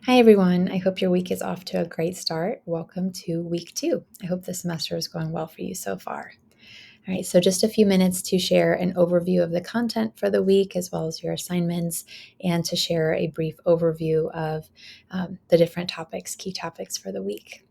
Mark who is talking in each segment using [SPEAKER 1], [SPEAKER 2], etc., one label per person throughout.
[SPEAKER 1] Hi, everyone. I hope your week is off to a great start. Welcome to week 2. I hope the semester is going well for you so far. All right, so just a few minutes to share an overview of the content for the week as well as your assignments, and to share a brief overview of the different topics, key topics for the week.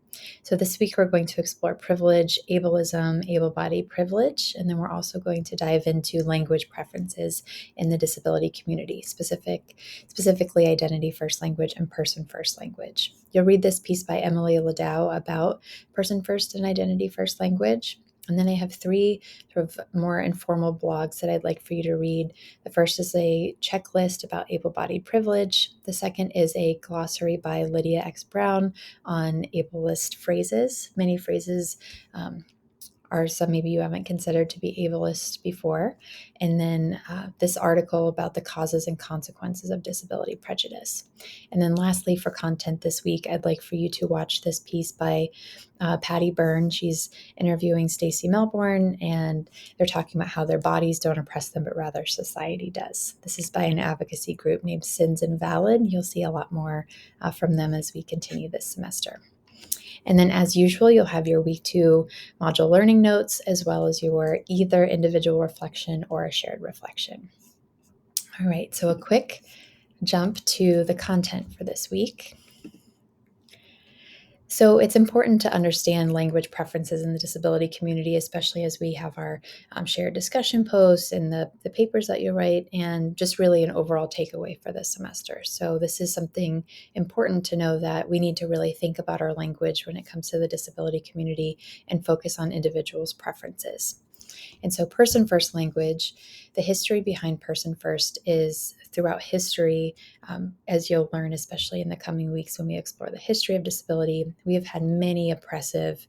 [SPEAKER 1] So this week we're going to explore privilege, ableism, able-bodied privilege, and then we're also going to dive into language preferences in the disability community, specifically identity first language and person first language. You'll read this piece by Emily Ladau about person first and identity first language. And then I have 3 sort of more informal blogs that I'd like for you to read. The first is a checklist about able-bodied privilege. The second is a glossary by Lydia X. Brown on ableist phrases. Many phrases are some maybe you haven't considered to be ableist before. And then this article about the causes and consequences of disability prejudice. And then lastly, for content this week, I'd like for you to watch this piece by Patty Byrne. She's interviewing Stacey Melbourne, and they're talking about how their bodies don't oppress them, but rather society does. This is by an advocacy group named Sins Invalid. You'll see a lot more from them as we continue this semester. And then, as usual, you'll have your week 2 module learning notes, as well as your either individual reflection or a shared reflection. All right, so a quick jump to the content for this week. So it's important to understand language preferences in the disability community, especially as we have our shared discussion posts and the papers that you write, and just really an overall takeaway for this semester. So this is something important to know, that we need to really think about our language when it comes to the disability community and focus on individuals' preferences. And so person first language, the history behind person first is throughout history, as you'll learn, especially in the coming weeks when we explore the history of disability, we have had many oppressive,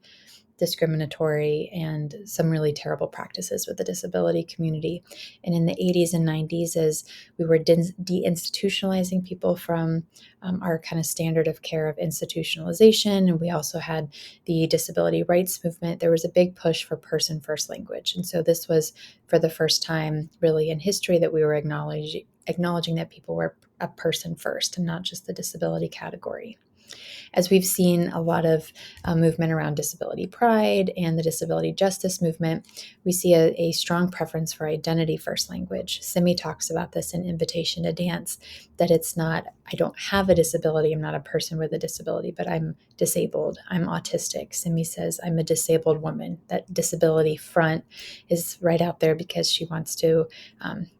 [SPEAKER 1] discriminatory, and some really terrible practices with the disability community. And in the 80s and 90s, as we were deinstitutionalizing people from our kind of standard of care of institutionalization, and we also had the disability rights movement, there was a big push for person first language. And so this was for the first time really in history that we were acknowledging that people were a person first and not just the disability category. As we've seen a lot of movement around disability pride and the disability justice movement, we see a strong preference for identity first language. Simi talks about this in Invitation to Dance, that it's not, I don't have a disability, I'm not a person with a disability, but I'm disabled, I'm autistic. Simi says, I'm a disabled woman. That disability front is right out there because she wants to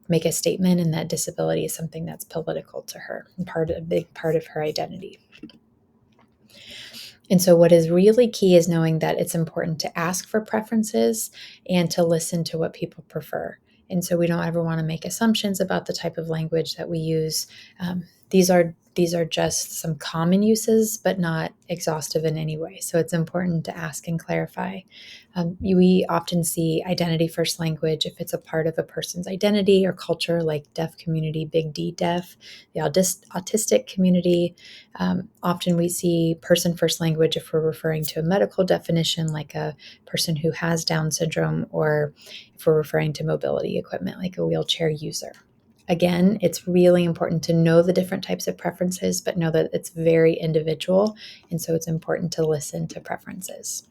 [SPEAKER 1] make a statement, and that disability is something that's political to her and a big part of her identity. And so what is really key is knowing that it's important to ask for preferences and to listen to what people prefer. And so we don't ever want to make assumptions about the type of language that we use. These are just some common uses, but not exhaustive in any way. So it's important to ask and clarify. We often see identity first language if it's a part of a person's identity or culture, like deaf community, big D deaf, the autistic community. Often we see person first language if we're referring to a medical definition, like a person who has Down syndrome, or if we're referring to mobility equipment, like a wheelchair user. Again, it's really important to know the different types of preferences, but know that it's very individual. And so it's important to listen to preferences.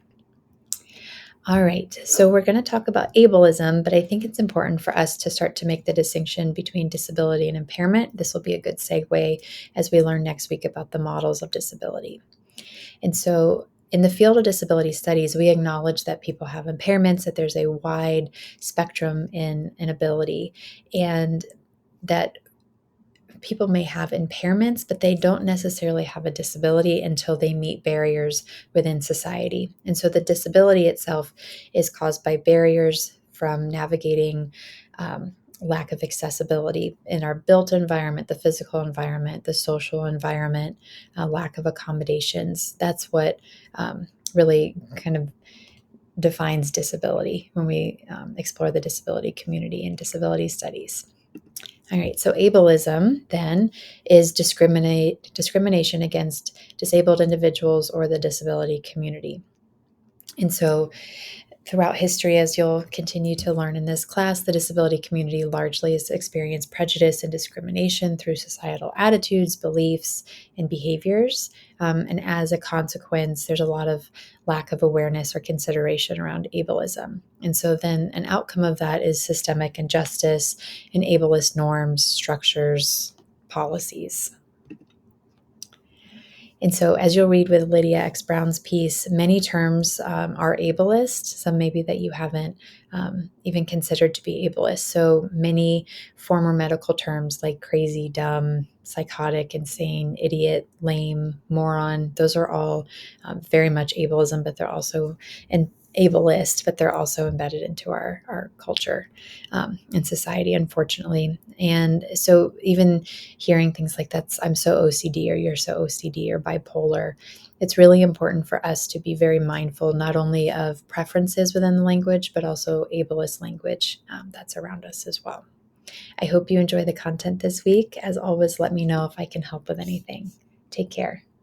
[SPEAKER 1] All right, so we're going to talk about ableism, but I think it's important for us to start to make the distinction between disability and impairment. This will be a good segue as we learn next week about the models of disability. And so in the field of disability studies, we acknowledge that people have impairments, that there's a wide spectrum in ability, and that people may have impairments, but they don't necessarily have a disability until they meet barriers within society. And so the disability itself is caused by barriers from navigating lack of accessibility in our built environment, the physical environment, the social environment, lack of accommodations. That's what really kind of defines disability when we explore the disability community and disability studies. All right, so ableism then is discrimination against disabled individuals or the disability community. And so Throughout history, as you'll continue to learn in this class, the disability community largely has experienced prejudice and discrimination through societal attitudes, beliefs, and behaviors. And as a consequence, there's a lot of lack of awareness or consideration around ableism. And so then an outcome of that is systemic injustice and ableist norms, structures, policies. And so, as you'll read with Lydia X. Brown's piece, many terms are ableist, some maybe that you haven't even considered to be ableist. So, many former medical terms like crazy, dumb, psychotic, insane, idiot, lame, moron, those are all very much ableism, but they're also ableist, but they're also embedded into our culture and society, unfortunately. And so, even hearing things like that's I'm so OCD or you're so OCD or bipolar, it's really important for us to be very mindful not only of preferences within the language, but also ableist language that's around us as well. I hope you enjoy the content this week. As always, let me know if I can help with anything. Take care.